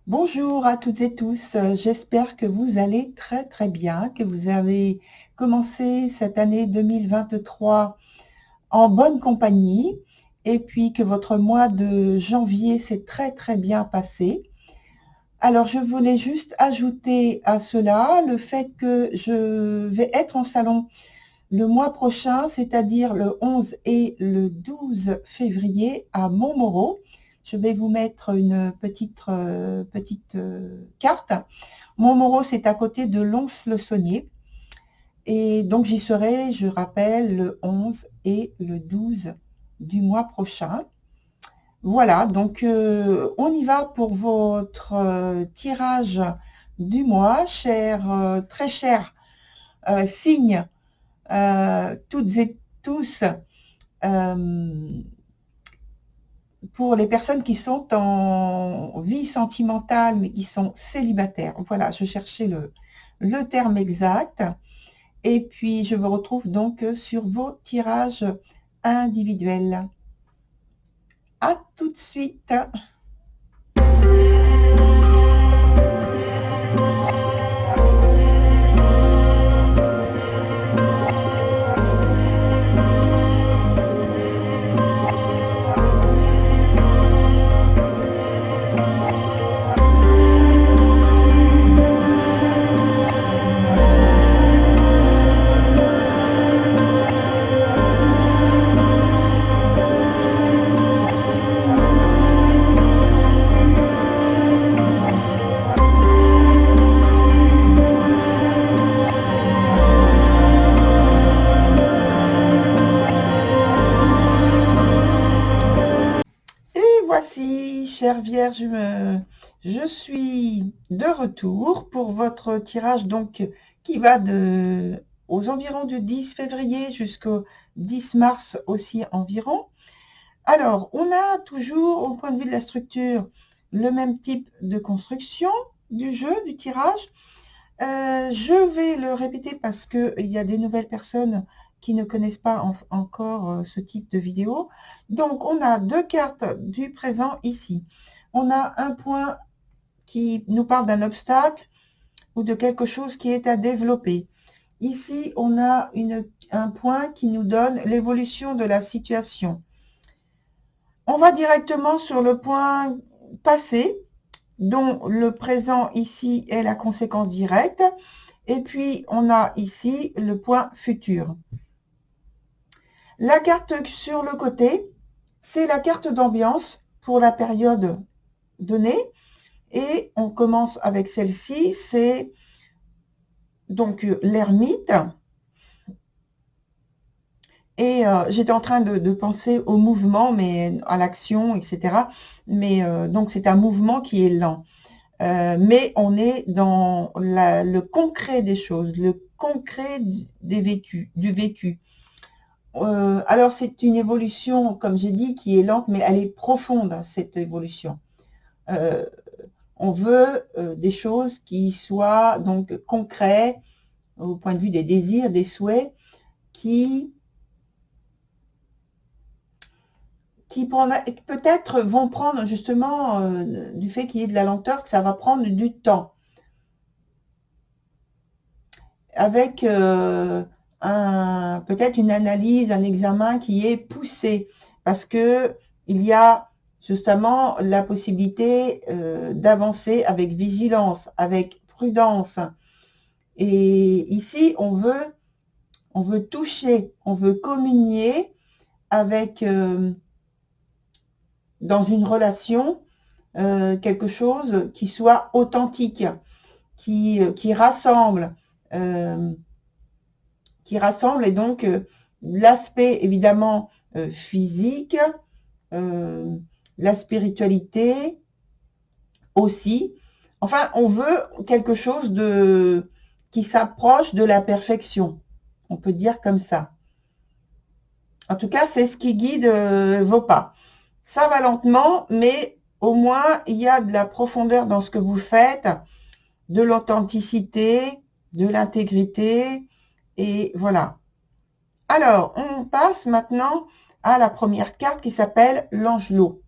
Bonjour à toutes et tous, j'espère que vous allez très très bien, que vous avez commencé cette année 2023 en bonne compagnie et puis que votre mois de janvier s'est très très bien passé. Alors je voulais juste ajouter à cela le fait que je vais être en salon le mois prochain, c'est-à-dire le 11 et le 12 février à Montmoreau. Je vais vous mettre une petite carte. Montmoreau, c'est à côté de Lons-le-Saunier. Et donc j'y serai, je rappelle, le 11 et le 12 du mois prochain. Voilà, donc on y va pour votre tirage du mois, très cher signe toutes et tous, pour les personnes qui sont en vie sentimentale, mais qui sont célibataires. Voilà, je cherchais le terme exact. Et puis, je vous retrouve donc sur vos tirages individuels. À tout de suite. Et voici, chère Vierge, je suis de retour pour votre tirage donc qui va aux environs du 10 février jusqu'au 10 mars aussi environ. Alors, on a toujours, au point de vue de la structure, le même type de construction du jeu, du tirage. Je vais le répéter parce qu'il y a des nouvelles personnes qui ne connaissent pas encore ce type de vidéo. Donc, on a deux cartes du présent ici. On a un point qui nous parle d'un obstacle ou de quelque chose qui est à développer. Ici, on a un point qui nous donne l'évolution de la situation. On va directement sur le point passé, dont le présent ici est la conséquence directe. Et puis, on a ici le point futur. La carte sur le côté, c'est la carte d'ambiance pour la période donnée. Et on commence avec celle-ci, c'est donc l'ermite. Et j'étais en train de penser au mouvement, mais à l'action, etc. Mais donc c'est un mouvement qui est lent. Mais on est dans le concret des choses, le concret du vécu. Alors c'est une évolution, comme j'ai dit, qui est lente, mais elle est profonde, cette évolution. On veut des choses qui soient donc concrètes, au point de vue des désirs, des souhaits, qui peut-être vont prendre justement, du fait qu'il y ait de la lenteur, que ça va prendre du temps. Avec peut-être une analyse, un examen qui est poussé, parce que il y a justement la possibilité d'avancer avec vigilance, avec prudence. Et ici, on veut toucher, on veut communier avec, dans une relation, quelque chose qui soit authentique, qui rassemble, et donc l'aspect évidemment physique, la spiritualité aussi. Enfin, on veut quelque chose qui s'approche de la perfection. On peut dire comme ça. En tout cas, c'est ce qui guide vos pas. Ça va lentement, mais au moins, il y a de la profondeur dans ce que vous faites, de l'authenticité, de l'intégrité, et voilà. Alors, on passe maintenant à la première carte qui s'appelle l'Angelot.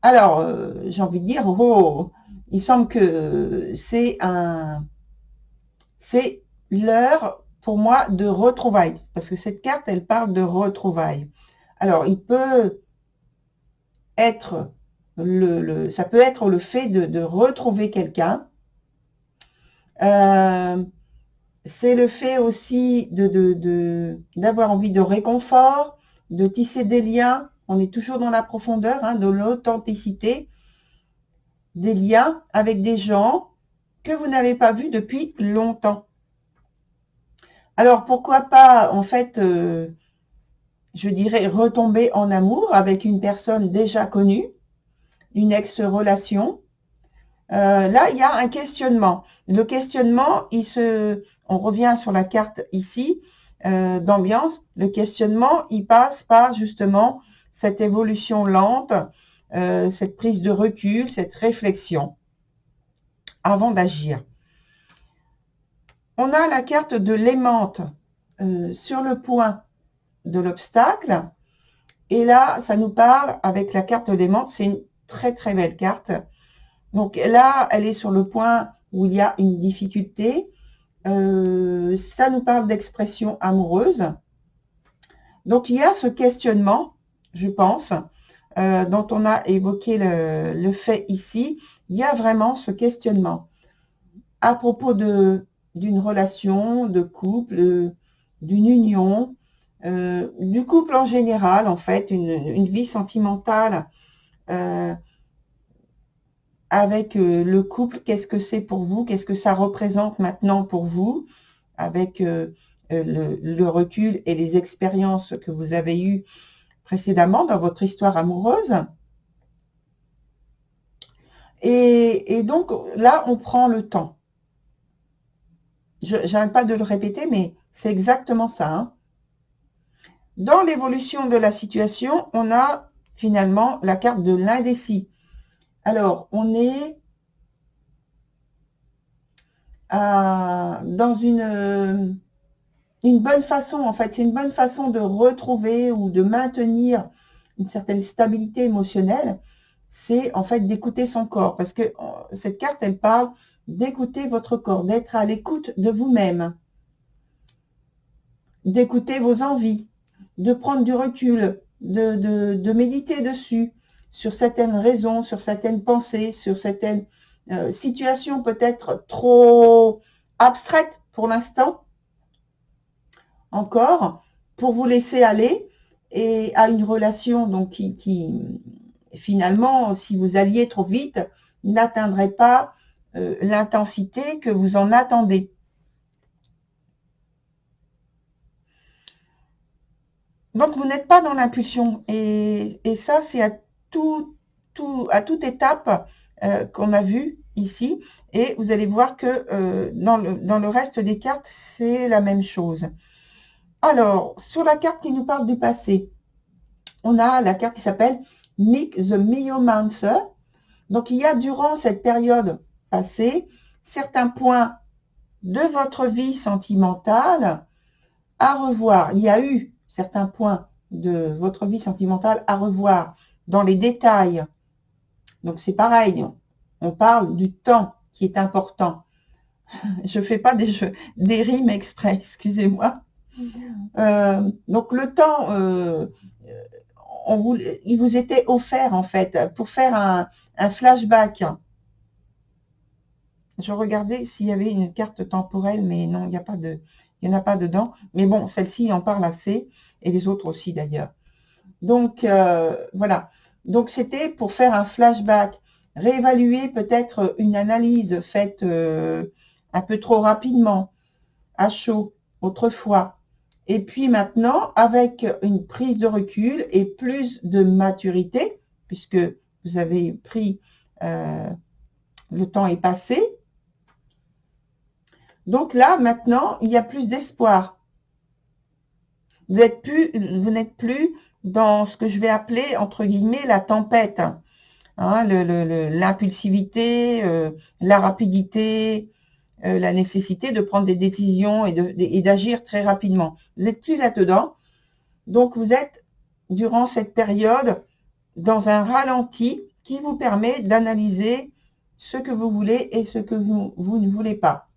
Alors, j'ai envie de dire, oh, il semble que c'est l'heure pour moi de retrouvailles, parce que cette carte, elle parle de retrouvailles. Alors, il peut être ça peut être le fait de retrouver quelqu'un. C'est le fait aussi d'avoir envie de réconfort, de tisser des liens. On est toujours dans la profondeur, hein, de l'authenticité, des liens avec des gens que vous n'avez pas vus depuis longtemps. Alors, pourquoi pas, en fait, je dirais, retomber en amour avec une personne déjà connue, une ex-relation. Là, il y a un questionnement. Le questionnement, on revient sur la carte ici, d'ambiance. Le questionnement, il passe par justement cette évolution lente, cette prise de recul, cette réflexion avant d'agir. On a la carte de l'aimante sur le point de l'obstacle. Et là, ça nous parle avec la carte de l'aimante. C'est une très très belle carte. Donc là, elle est sur le point où il y a une difficulté. Ça nous parle d'expression amoureuse. Donc il y a ce questionnement, je pense, dont on a évoqué le fait ici. Il y a vraiment ce questionnement à propos d'une relation, de couple, d'une union, du couple en général, en fait, une vie sentimentale avec le couple. Qu'est-ce que c'est pour vous? Qu'est-ce que ça représente maintenant pour vous? Avec le recul et les expériences que vous avez eues précédemment dans votre histoire amoureuse. Et donc, là, on prend le temps. J'arrête pas de le répéter, mais c'est exactement ça. Hein. Dans l'évolution de la situation, on a finalement la carte de l'indécis. Alors, on est dans une bonne façon, en fait. C'est une bonne façon de retrouver ou de maintenir une certaine stabilité émotionnelle. C'est en fait d'écouter son corps. Parce que cette carte, elle parle d'écouter votre corps, d'être à l'écoute de vous-même, d'écouter vos envies, de prendre du recul, de méditer dessus, sur certaines raisons, sur certaines pensées, sur certaines situations peut-être trop abstraites pour l'instant, encore, pour vous laisser aller et à une relation donc qui finalement, si vous alliez trop vite, n'atteindrait pas l'intensité que vous en attendez. Donc, vous n'êtes pas dans l'impulsion. Et ça, c'est à toute étape qu'on a vu ici. Et vous allez voir que dans le reste des cartes, c'est la même chose. Alors, sur la carte qui nous parle du passé, on a la carte qui s'appelle Nick the Meomancer. Donc, il y a durant cette période passée, certains points de votre vie sentimentale à revoir. Il y a eu certains points de votre vie sentimentale à revoir dans les détails. Donc, c'est pareil. On parle du temps qui est important. Je ne fais pas des rimes exprès, excusez-moi. Donc, le temps, il vous était offert, en fait, pour faire un flashback. Je regardais s'il y avait une carte temporelle, mais non, il n'y en a pas dedans. Mais bon, celle-ci en parle assez, et les autres aussi d'ailleurs. Donc, voilà. Donc, c'était pour faire un flashback, réévaluer peut-être une analyse faite un peu trop rapidement, à chaud, autrefois. Et puis maintenant, avec une prise de recul et plus de maturité, puisque vous avez pris, le temps est passé. Donc là, maintenant, il y a plus d'espoir. Vous n'êtes plus dans ce que je vais appeler, entre guillemets, la tempête. Hein, l'impulsivité, la rapidité, la nécessité de prendre des décisions et d'agir très rapidement. Vous n'êtes plus là-dedans. Donc, vous êtes, durant cette période, dans un ralenti qui vous permet d'analyser ce que vous voulez et ce que vous ne voulez pas.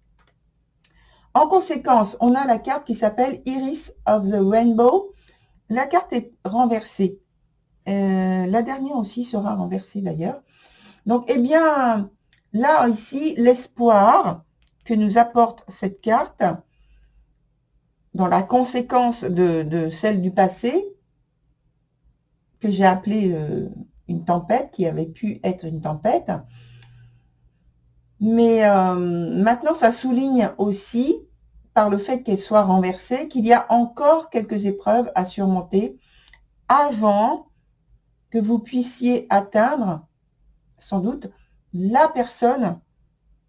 En conséquence, on a la carte qui s'appelle Iris of the Rainbow. La carte est renversée. La dernière aussi sera renversée d'ailleurs. Donc, eh bien, là, ici, l'espoir que nous apporte cette carte, dans la conséquence de celle du passé, que j'ai appelée une tempête, qui avait pu être une tempête. Mais maintenant, ça souligne aussi, par le fait qu'elle soit renversée, qu'il y a encore quelques épreuves à surmonter avant que vous puissiez atteindre, sans doute, la personne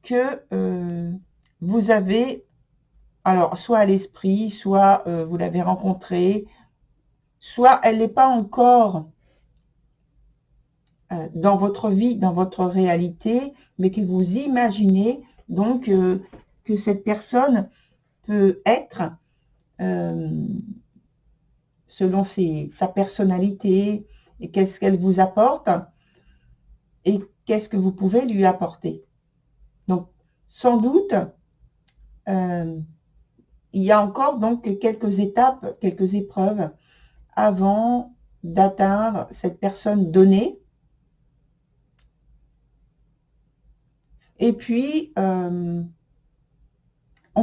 que vous avez, alors, soit à l'esprit, soit vous l'avez rencontrée, soit elle n'est pas encore dans votre vie, dans votre réalité, mais que vous imaginez donc que cette personne peut être, selon sa personnalité, et qu'est-ce qu'elle vous apporte, et qu'est-ce que vous pouvez lui apporter. Donc, sans doute, il y a encore donc quelques étapes, quelques épreuves avant d'atteindre cette personne donnée. Et puis, on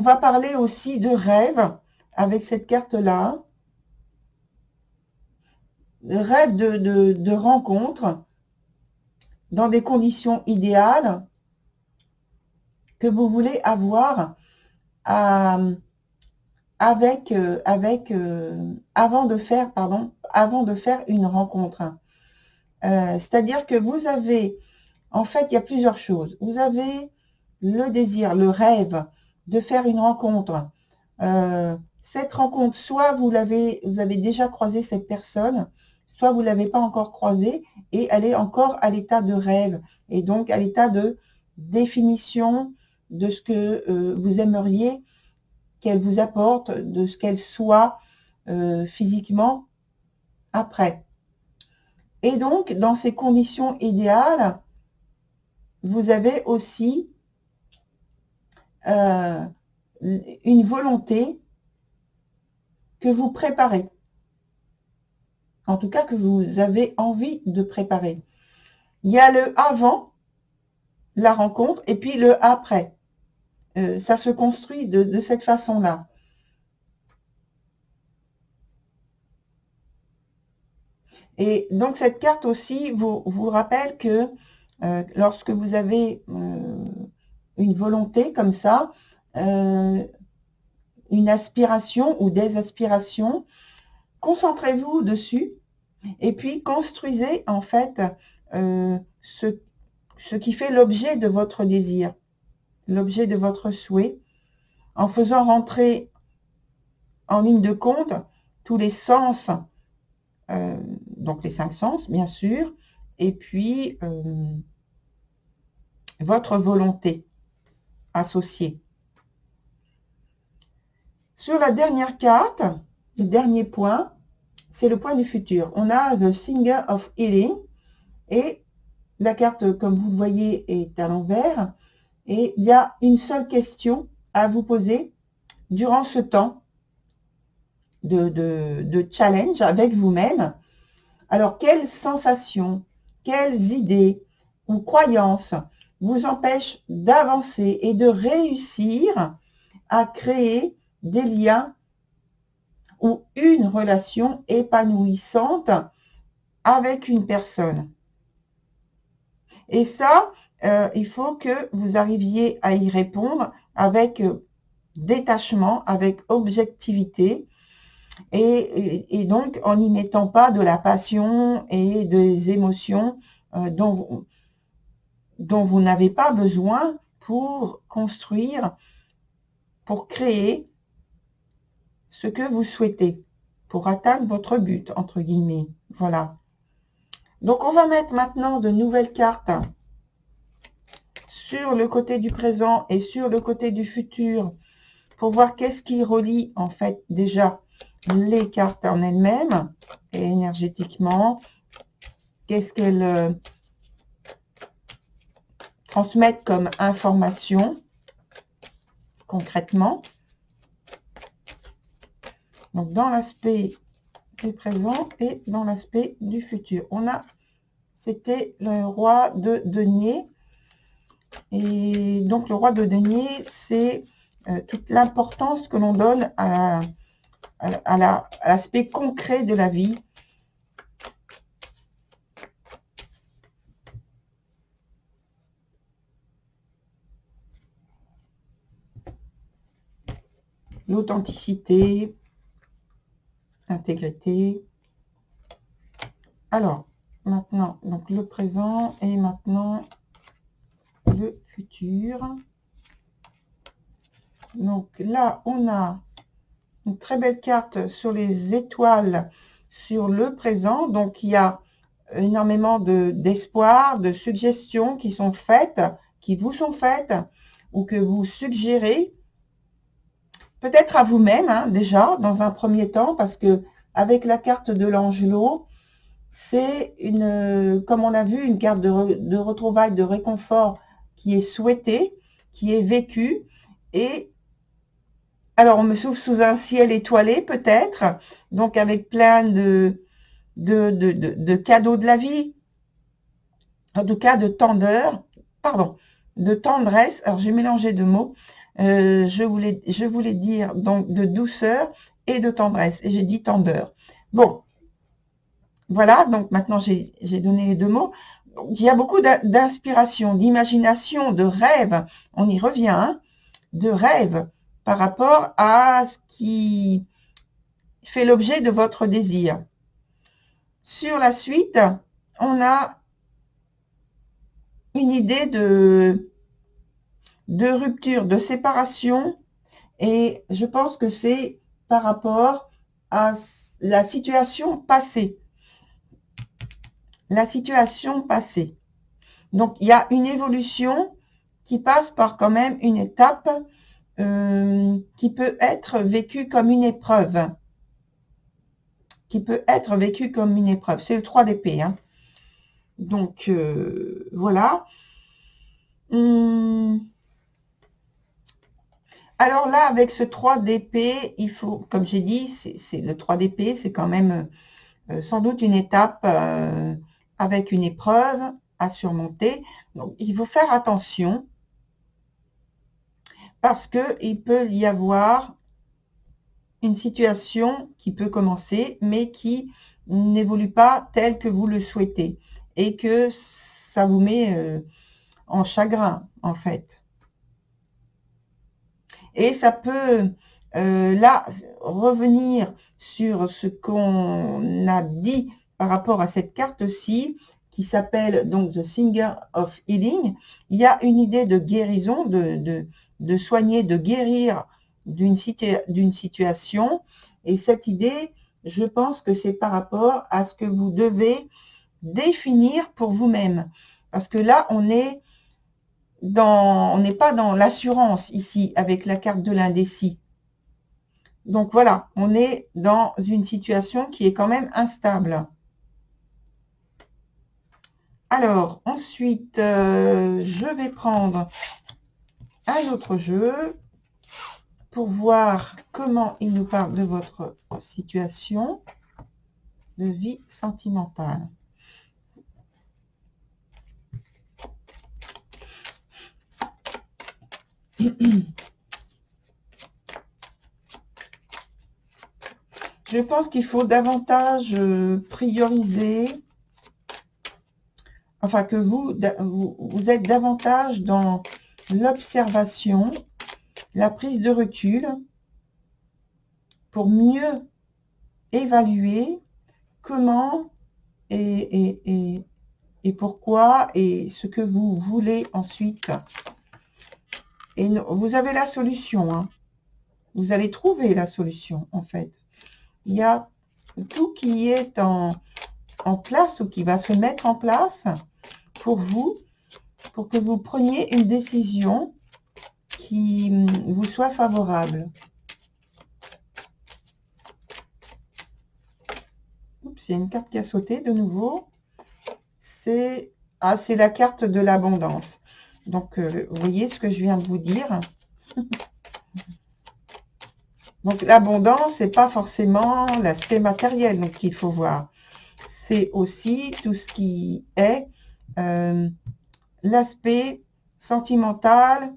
va parler aussi de rêve avec cette carte-là. Rêve de rencontre dans des conditions idéales que vous voulez avoir avant de faire une rencontre. C'est-à-dire que vous avez, en fait, il y a plusieurs choses. Vous avez le désir, le rêve de faire une rencontre. Cette rencontre, soit vous avez déjà croisé cette personne, soit vous ne l'avez pas encore croisée et elle est encore à l'état de rêve et donc à l'état de définition de ce que vous aimeriez qu'elle vous apporte, de ce qu'elle soit physiquement après. Et donc, dans ces conditions idéales, vous avez aussi une volonté que vous préparez. En tout cas, que vous avez envie de préparer. Il y a le avant la rencontre et puis le après. Ça se construit de cette façon-là. Et donc, cette carte aussi vous rappelle que lorsque vous avez une volonté comme ça, une aspiration ou des aspirations, concentrez-vous dessus et puis construisez en fait ce qui fait l'objet de votre désir, l'objet de votre souhait, en faisant rentrer en ligne de compte tous les sens, donc les 5 sens bien sûr, et puis votre volonté associée. Sur la dernière carte, le dernier point, c'est le point du futur. On a The Singer of Healing et la carte, comme vous le voyez, est à l'envers et il y a une seule question à vous poser durant ce temps de challenge avec vous-même. Alors, quelles sensations, quelles idées ou croyances vous empêchent d'avancer et de réussir à créer des liens ou une relation épanouissante avec une personne? Et ça, il faut que vous arriviez à y répondre avec détachement, avec objectivité, et donc en n'y mettant pas de la passion et des émotions dont vous n'avez pas besoin pour construire, pour créer ce que vous souhaitez, pour atteindre votre but, entre guillemets. Voilà. Donc, on va mettre maintenant de nouvelles cartes sur le côté du présent et sur le côté du futur pour voir qu'est-ce qui relie, en fait, déjà les cartes en elles-mêmes et énergétiquement. Qu'est-ce qu'elles transmettre comme information concrètement. Donc, dans l'aspect du présent et dans l'aspect du futur. C'était le roi de denier. Et donc, le roi de denier, c'est toute l'importance que l'on donne à l'aspect concret de la vie. L'authenticité, l'intégrité. Alors, maintenant, donc le présent et maintenant le futur. Donc là, on a une très belle carte sur les étoiles sur le présent. Donc, il y a énormément d'espoir, de suggestions qui sont faites, qui vous sont faites ou que vous suggérez. Peut-être à vous-même, hein, déjà, dans un premier temps, parce que avec la carte de l'Angelo, c'est une, comme on a vu, une carte de retrouvailles, de réconfort qui est souhaitée, qui est vécue. Et alors, on me souffle sous un ciel étoilé, peut-être, donc avec plein de cadeaux de la vie, en tout cas de tendeur, pardon, de tendresse. Alors, j'ai mélangé deux mots. Je voulais dire donc de douceur et de tendresse. Et j'ai dit tendeur. Bon, voilà. Donc maintenant, j'ai donné les deux mots. Donc, il y a beaucoup d'inspiration, d'imagination, de rêve. On y revient, hein, de rêve par rapport à ce qui fait l'objet de votre désir. Sur la suite, on a une idée de rupture, de séparation, et je pense que c'est par rapport à la situation passée. La situation passée. Donc, il y a une évolution qui passe par quand même une étape qui peut être vécue comme une épreuve. Qui peut être vécue comme une épreuve. C'est le 3 d'épée. Hein. Donc, voilà. Alors là, avec ce 3 d'épée, il faut, comme j'ai dit, c'est le 3 d'épée, c'est quand même sans doute une étape avec une épreuve à surmonter. Donc, il faut faire attention parce qu'il peut y avoir une situation qui peut commencer, mais qui n'évolue pas tel que vous le souhaitez et que ça vous met en chagrin, en fait. Et ça peut, là, revenir sur ce qu'on a dit par rapport à cette carte-ci, qui s'appelle donc The Singer of Healing. Il y a une idée de guérison, de soigner, de guérir d'une situation. Et cette idée, je pense que c'est par rapport à ce que vous devez définir pour vous-même. Parce que là, on n'est pas dans l'assurance ici avec la carte de l'indécis. Donc voilà, on est dans une situation qui est quand même instable. Alors, ensuite, je vais prendre un autre jeu pour voir comment il nous parle de votre situation de vie sentimentale. Je pense qu'il faut davantage prioriser, enfin que vous êtes davantage dans l'observation, la prise de recul pour mieux évaluer comment et pourquoi et ce que vous voulez ensuite. Et vous avez la solution, hein. Vous allez trouver la solution en fait. Il y a tout qui est en place ou qui va se mettre en place pour vous, pour que vous preniez une décision qui vous soit favorable. Oups, il y a une carte qui a sauté de nouveau. C'est la carte de l'abondance. Donc, vous voyez ce que je viens de vous dire. Donc, l'abondance, c'est pas forcément l'aspect matériel donc qu'il faut voir. C'est aussi tout ce qui est l'aspect sentimental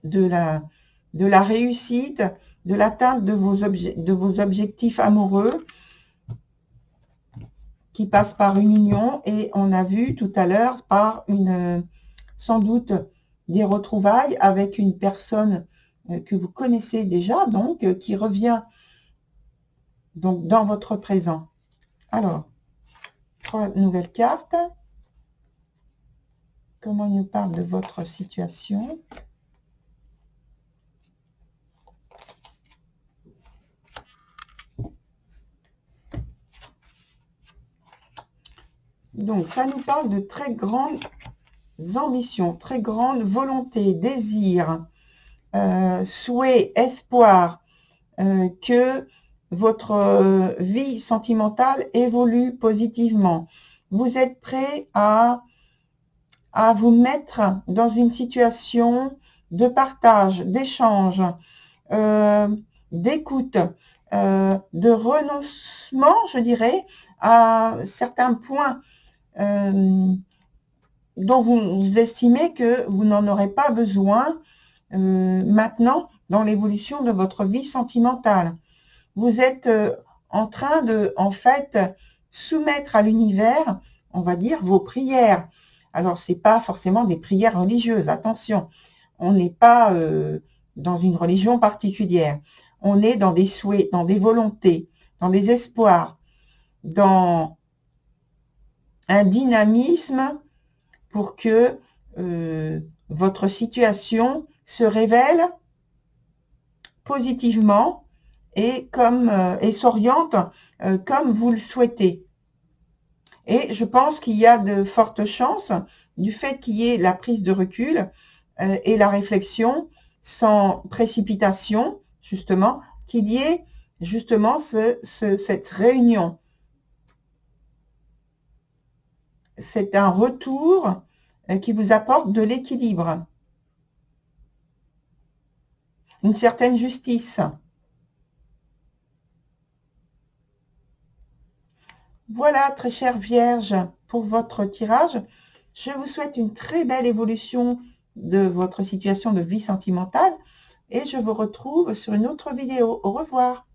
de la réussite, de l'atteinte de vos objectifs amoureux qui passent par une union et on a vu tout à l'heure par sans doute des retrouvailles avec une personne que vous connaissez déjà, donc qui revient donc dans votre présent. Alors, 3 nouvelles cartes. Comment il nous parle de votre situation? Donc, ça nous parle de très grandes ambitions, très grandes volontés, désirs, souhaits, espoirs, que votre vie sentimentale évolue positivement. Vous êtes prêt à vous mettre dans une situation de partage, d'échange, d'écoute, de renoncement, je dirais, à certains points dont vous estimez que vous n'en aurez pas besoin maintenant dans l'évolution de votre vie sentimentale. Vous êtes en train de, en fait, soumettre à l'univers, on va dire, vos prières. Alors, c'est pas forcément des prières religieuses, attention. On n'est pas dans une religion particulière. On est dans des souhaits, dans des volontés, dans des espoirs, dans un dynamisme pour que votre situation se révèle positivement et s'oriente comme vous le souhaitez. Et je pense qu'il y a de fortes chances du fait qu'il y ait la prise de recul et la réflexion sans précipitation, justement, qu'il y ait justement cette réunion. C'est un retour qui vous apporte de l'équilibre, une certaine justice. Voilà, très chère Vierge, pour votre tirage. Je vous souhaite une très belle évolution de votre situation de vie sentimentale et je vous retrouve sur une autre vidéo. Au revoir.